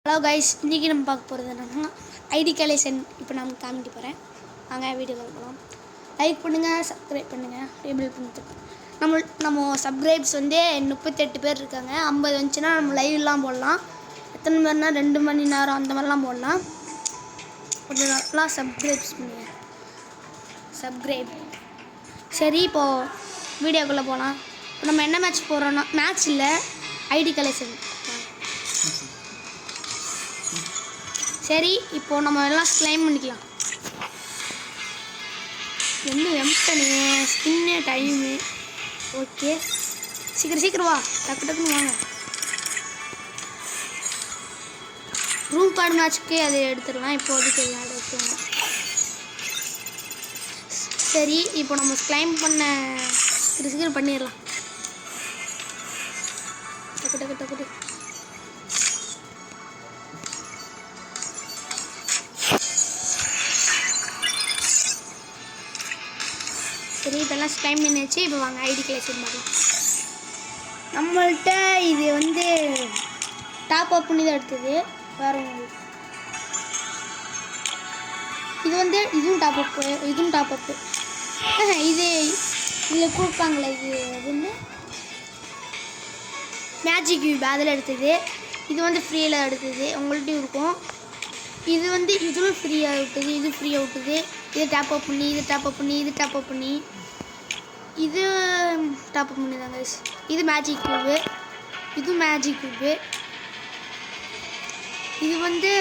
Hello guys, இன்றைக்கி நம்ம பார்க்க போகிறது என்னன்னா ஐடி கலெக்ஷன். இப்போ நான் காமிக்க போகிறேன். வாங்க வீடியோ பார்க்கலாம். லைக் பண்ணுங்கள், சப்ஸ்கிரைப் பண்ணுங்கள், டேபிள் பண்ணுறது. நம்ம சப்ஸ்கிரைப்ஸ் வந்து 38 பேர் இருக்காங்க. 50 வந்துச்சுன்னா நம்ம லைவ்லாம் போடலாம். எத்தனை பேர்னா 2 மணி நேரம் அந்த மாதிரிலாம் போடலாம். கொஞ்சம் நல்லா சப்ஸ்கிரைப்ஸ் பண்ணுங்க. சப்ஸ்கிரைப். சரி, இப்போது வீடியோக்குள்ளே போகலாம். இப்போ நம்ம என்ன மேட்ச் போடுறோன்னா, மேட்ச் இல்லை, ஐடி கலெக்ஷன். சரி, இப்போது நம்ம எல்லாம் கிளைம் பண்ணிக்கலாம். என்ன எம்டனு ஸ்கின்னு டைமு. ஓகே, சீக்கிரம் வா, டக்குன்னு வாங்க. ரூம் கார்டு மேட்ச்சுக்கே அதை எடுத்துடலாம். இப்போதைக்கு விளையாட வைக்கணும். சரி, இப்போ நம்ம கிளைம் பண்ண சீக்கிரம் பண்ணிடலாம். டக்கு சரி, இப்போல்லாம் டைம் பண்ணியாச்சு. இப்போ வாங்க ஐடி கலெக்ஷன் பண்ணலாம். நம்மள்கிட்ட இது வந்து டாப் அப் பண்ணி தான் எடுத்தது. வேறு இது வந்து இதுவும் டாப் அப்பு. இது இதில் கொடுப்பாங்களே, இது அதுன்னு மேஜிக் கியூப் அதில் எடுத்தது. இது வந்து ஃப்ரீயில் எடுத்தது, உங்கள்கிட்டையும் இருக்கும். இது வந்து இதுவும் ஃப்ரீயாக விட்டுது, இது ஃப்ரீயாக விட்டுது. இது டாப் அப் பண்ணி, இது டாப் அப் பண்ணி, இது டாப் அப் பண்ணி, இது டாப் அப் பண்ணி தாங்க. இது மேஜிக் கியூபு, இது மேஜிக் கியூபு. இது வந்து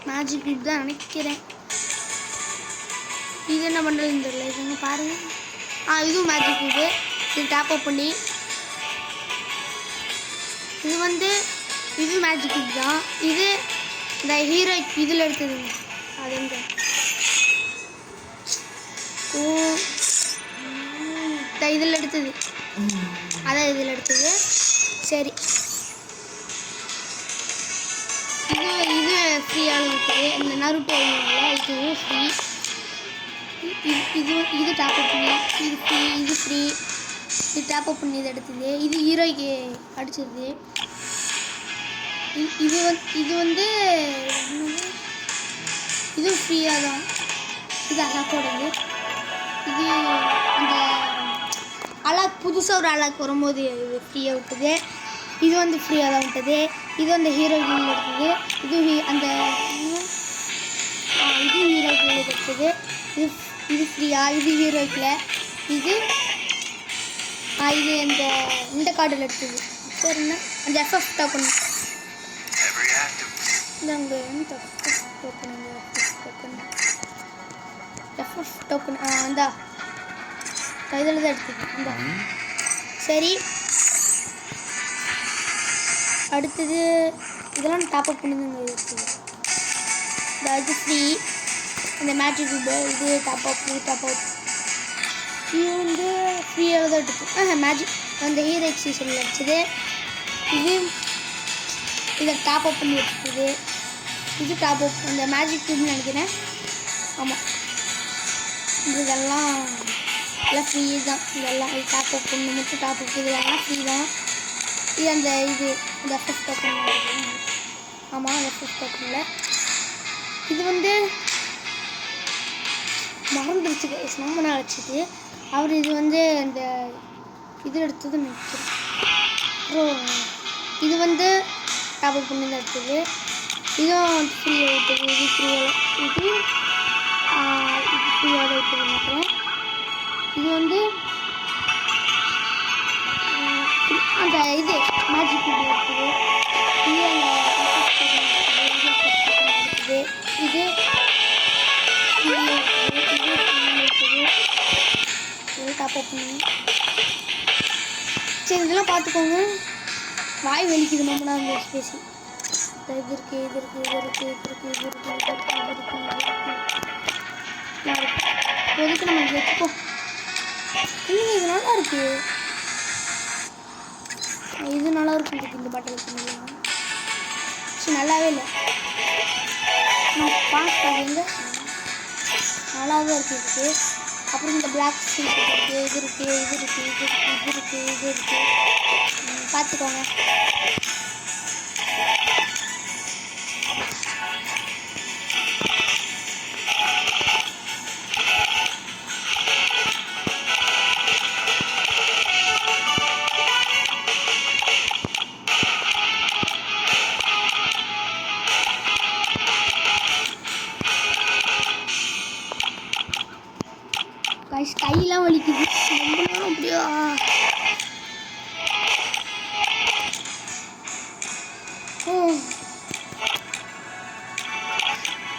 மேஜிக் கியூப் தான் நினைக்கிறேன். இது என்ன பண்ணுறதுன்னு தெரியல. இதுங்க பாருங்கள். இதுவும் மேஜிக் கியூபு. இது டாப் அப் பண்ணி, இது வந்து இது மேஜிக் கியூப் தான். இது இந்த ஹீரோ இதில் எடுத்ததுங்க. அது எங்க இதில் எடுத்தது, அதான் இதில் எடுத்தது. சரி, இது ஃப்ரீயாக இருக்குது. இந்த நருட்டோ இதுவும் ஃப்ரீ. இது டாப் அப் பண்ணி, இது ஃப்ரீ. இது டாப் அப் பண்ணி இது எடுத்தது. இது ஹீரோய்க்கு அடிச்சது. இது வந்து இது ஃப்ரீயாக தான். இது அலாக்கோடது. இது அந்த அலாக் புதுசாக ஒரு அலாக் வரும்போது இது ஃப்ரீயாக விட்டது. இது வந்து ஃப்ரீயாக தான் விட்டது. இது வந்து ஹீரோயின் எடுத்தது. இது அந்த இது ஹீரோயின் எடுத்தது. இது ஃப்ரீயாக. இது ஹீரோக்கில். இது இது இந்த கார்டில் எடுத்தது. சரி, என்ன அந்த எஃப்எஃப் டோக்கன். எஃப்எஃப் டோக்கன் அந்த இதில் தான் எடுத்தது. இந்த சரி, அடுத்தது இதெல்லாம் டாப் அப் பண்ணுங்க. எடுத்தது இது ஃப்ரீ. இந்த மேஜிக் கியூபு இது டாப் அப். இது வந்து ஃப்ரீயாக தான் எடுத்தது. மேஜிக் அந்த ஹீரோ சீசனில் அடிச்சது. இதை டாப் அப் பண்ணி எடுத்தது. இது டாப் அப் அந்த மேஜிக் கியூப்னு நினைக்கிறேன். ஆமாம், இதெல்லாம் ஃப்ரீ தான். இதெல்லாம் இது டாப் அப் பண்ணி மட்டும் டாப் அப். இதெல்லாம் ஃப்ரீ தான். இது அந்த எஃப்எஃப் டோக்கன். ஆமாம், எஃப்எஃப் டோக்கனில் இது வந்து மறந்துடுச்சு. ரொம்ப நாள் வச்சுது அவர். இது வந்து அந்த இது எடுத்ததுன்னு நினைக்கிறேன். அப்புறம் இது வந்து டாப் அப் பண்ணி தான் எடுத்தது. இதுவும் ஃப்ரீயாக விட்டது. இது ஃப்ரீயாக விட்டது நினைக்கிறேன். இது வந்து அந்த இது மேஜிக் கியூப் இருக்குது. இது எடுத்தது. இது டாப் அப் பண்ணி. சரி, இதெல்லாம் பார்த்துக்கோங்க. வாய் வலிக்குது நம்ம நான் பேசி. இது இருக்குது. இப்போதைக்கு நம்ம வச்சுப்போம். இல்லைங்க, இது நல்லா இருக்கு. இது நல்லா இருக்கும். இந்த பாட்டில் சரி, நல்லாவே இல்லை. நான் பாஸ் பண்ணுங்க. நல்லா தான் இருக்குது. அப்புறம் இந்த பிளாக் சீட் இருக்குது, இது இருக்குது, இது இருக்குது, இது இருக்குது, இது இருக்குது, இது இருக்குது. பார்த்துக்கோங்க. கையெல்லாம் வலிக்குது ரொம்ப நேரம் அப்படியா.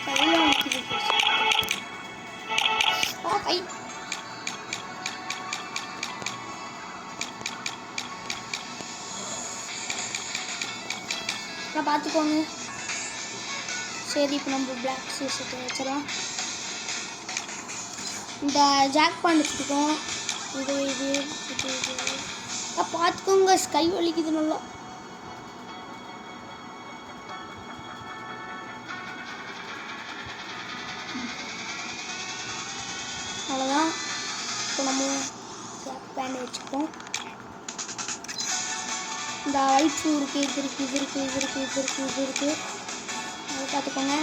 கையெல்லாம் வலிக்குது. கை பார்த்துக்கோங்க. சரி, இப்போ நம்ம பிளாக் சீசத்தை வச்சிடலாம். இந்த ஜாக் பாண்ட் வச்சுருக்கோம். இது இது இது இது பார்த்துக்கோங்க. கை வலிக்குது நல்லா. அவ்வளோதான். இப்போ நம்ம ஜாக் பேண்ட் வச்சுப்போம். இந்த ஒயிட் ஷூ இருக்குது, இது இருக்குது, இது இருக்குது, இது இருக்குது, இது இருக்குது, இது இருக்குது. அதை பார்த்துக்கோங்க.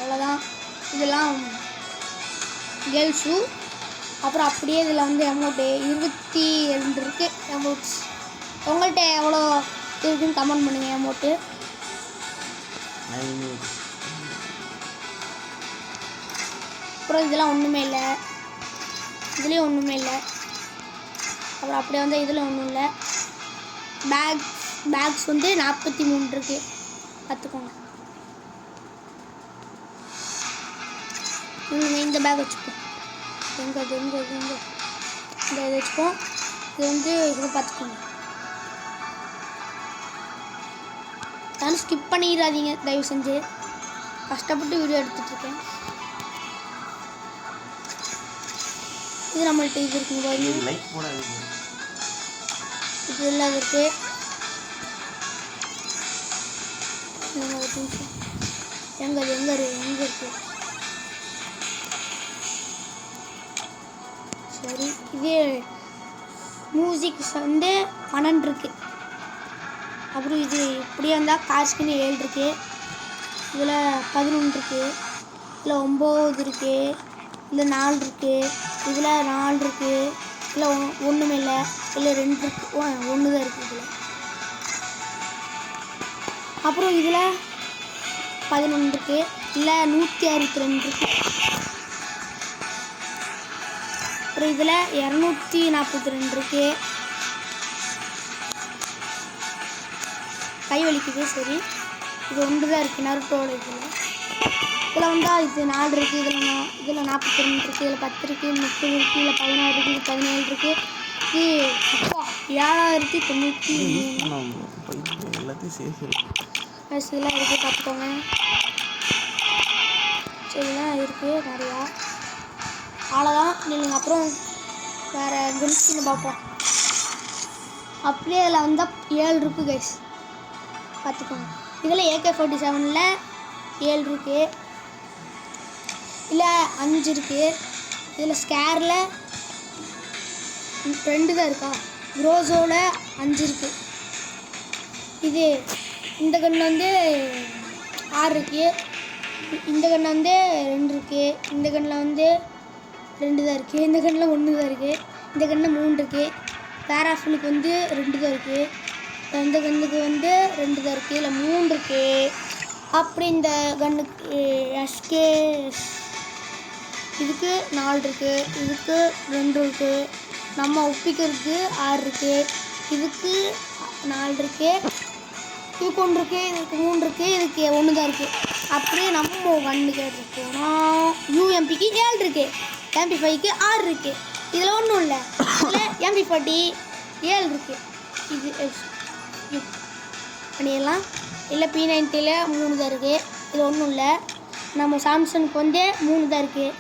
அவ்வளோதான். இதெல்லாம் கேர்ள்ஸ் ஷூ. அப்புறம் அப்படியே இதில் வந்து அமௌண்ட்டு 22 இருக்குது அமௌண்ட்ஸ். உங்கள்கிட்ட எவ்வளோ இருக்குதுன்னு கமெண்ட் பண்ணுங்கள் அமௌண்ட்டு. அப்புறம் இதெல்லாம் ஒன்றுமே இல்லை, இதுலேயும் ஒன்றுமே இல்லை. அப்புறம் அப்படியே வந்து இதில் ஒன்றும் இல்லை. பேக்ஸ் வந்து 43 இருக்குது. பார்த்துக்கோங்க. இந்த பேக் வச்சுப்போம். எங்கே இந்த இதை வச்சுப்போம். இது வந்து இதை பார்த்துக்கோங்க. யாரும் ஸ்கிப் பண்ணிடாதீங்க தயவு செஞ்சு. கஷ்டப்பட்டு வீடியோ எடுத்துகிட்ருக்கேன். இது நம்மள்ட்ட இது இருக்குங்க. இது எல்லாம் இருக்குது. எங்கே இருக்குது? சரி, இது மியூசிக் வந்து 12 இருக்குது. அப்புறம் இது இப்படியே வந்தால் காசுக்குன்னு 7 இருக்குது. இதில் 11 இருக்குது. இதில் 9 இருக்குது. இதில் 4 இருக்குது. இதில் 4 இருக்குது. இதில் ஒன்றுமே இல்லை. இதில் 2 இருக்குது. 1 தான் இருக்குது இதில். அப்புறம் இதில் 11 இருக்குது. இல்லை 162 இருக்குது. அப்புறம் இதில் 242 இருக்குது. கை வலிக்குது. சரி, இது 1 தான் இருக்குது நருட்டோட. இதில் வந்தால் இது 4 இருக்குது. இதில் 42 இருக்குது. இதில் 10 இருக்குது. 30 இருக்குது. இதில் 16 இருக்குது. 17 இருக்குது. இது 7093 எல்லாத்தையும் இதெல்லாம் இருக்குது. பார்த்துக்கோங்க. சரிதான் இருக்குது நிறையா. அவ்வளோதான். நீங்கள் அப்புறம் வேறு கன்ஸ்கின்னு பார்ப்போம். அப்படியே இதில் வந்தால் 7 இருக்குது கைஸ். பார்த்துக்கோங்க. இதில் AK-47 7 இருக்குது. இல்லை 5 இருக்குது. இதில் ஸ்கேரில் 2 தான் இருக்கா. க்ரோஸோவில் 5 இருக்குது. இது இந்த கண்ணில் வந்து 6 இருக்குது. இந்த கண்ணில் வந்து 2 இருக்குது. இந்த கண்ணில் வந்து 2 தான் இருக்குது. இந்த கண்ணில் 1 தான் இருக்குது. இந்த கண்ணில் 3 இருக்குது. பேராஃபிலுக்கு வந்து 2 தான் இருக்குது. இந்த கண்ணுக்கு வந்து 2 தான் இருக்குது. இல்லை 3 இருக்குது. அப்படி இந்த கண்ணுக்கு எஸ்கே இதுக்கு 4 இருக்குது. இதுக்கு 2 இருக்குது. நம்ம ஒப்பிக்கிறதுக்கு 6 இருக்குது. இதுக்கு 4 இருக்குது. இதுக்கு 1 இருக்குது. இதுக்கு 3 இருக்குது. இதுக்கு 1 தான் இருக்குது. அப்படியே நம்ம கண்ணுக்கு எடுத்துக்கோம். UMPக்கு 7 இருக்குது. MP5க்கு 6 இருக்குது. இதில் ஒன்றும் இல்லை. இதில் MP40 7 இருக்குது. இது பண்ணிடலாம். இல்லை P90ல் 3 தான் இருக்குது. இது ஒன்றும் இல்லை. நம்ம சாம்சங்குக்கு வந்து 3 தான் இருக்குது.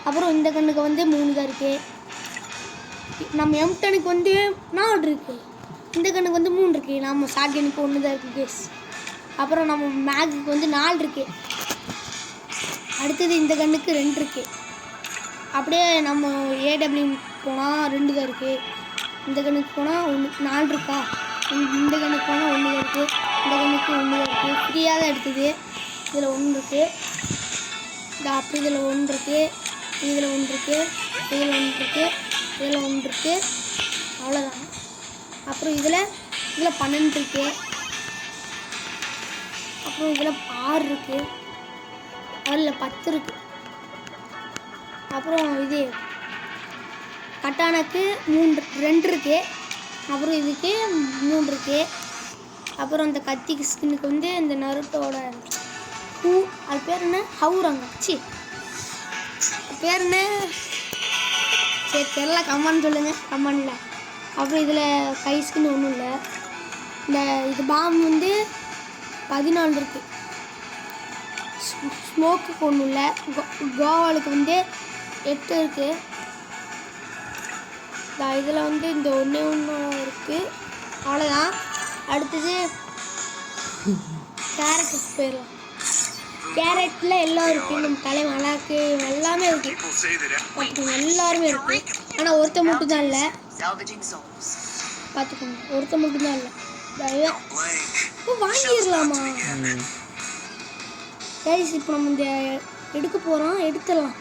அப்புறம் இந்த கண்ணுக்கு வந்து 3 தான் இருக்குது. நம்ம M10க்கு வந்து 4 இருக்குது. இந்த கண்ணுக்கு வந்து 3 இருக்குது. நம்ம ஷாட்கனுக்கு 1 தான் இருக்குது கேஸ். அப்புறம் நம்ம மேக்குக்கு வந்து 4 இருக்குது. அடுத்தது இந்த கண்ணுக்கு 2 இருக்குது. அப்படியே நம்ம ஏடபிள்யூ போனால் 2 தான் இருக்குது. இந்த கண்ணுக்கு போனால் 4 இருக்கா. இந்த கண்ணுக்கு போனால் 1 தான் இருக்குது. இந்த கண்ணுக்கு 1 தான் இருக்குது. ஃப்ரீயாக தான் எடுத்தது. இதில் 1 இருக்குது. இந்த அப்படி இதில் 1 இருக்குது. இதில் 1 இருக்குது. இதில் 1 இருக்குது. இதில் 1 இருக்குது. அவ்வளோதான். அப்புறம் இதில் 12 இருக்குது. அப்புறம் இதில் 6 இருக்குது. அதில் 10 இருக்குது. அப்புறம் இது கட்டானாக்கு 2 இருக்குது. அப்புறம் இதுக்கு 3 இருக்குது. அப்புறம் இந்த கத்திக்கு ஸ்கின்னுக்கு வந்து இந்த நருட்டோட அது பேர் என்ன ஹவுரங்க பேர் என்ன சரி தெரில கமெண்ட் சொல்லுங்கள் கமெண்டில். அப்புறம் இதில் கை ஸ்கின் ஒன்றும் இல்லை. இந்த இது பாம் வந்து 14 இருக்குது. ஸ்மோக்குக்கு ஒன்றும் இல்லை. கோவாலுக்கு வந்து 8 இருக்குது. இதில் வந்து இந்த ஒன்று இருக்குது. அவ்வளோதான். அடுத்தது கேரட்டுக்கு போயிடலாம். கேரட்டில் எல்லாம் இருக்குது. நம்ம தலை மலாக்கு எல்லாமே இருக்குது. எல்லாருமே இருக்குது. ஆனால் ஒருத்தர் மட்டும் தான் இல்லை. பார்த்துக்கோங்க ஒருத்தர் மட்டும் தான் இல்லை. வாங்கிடலாமா கைஸ்? இப்போ நம்ம இந்த எடுக்க போகிறோம். எடுத்துடலாம்.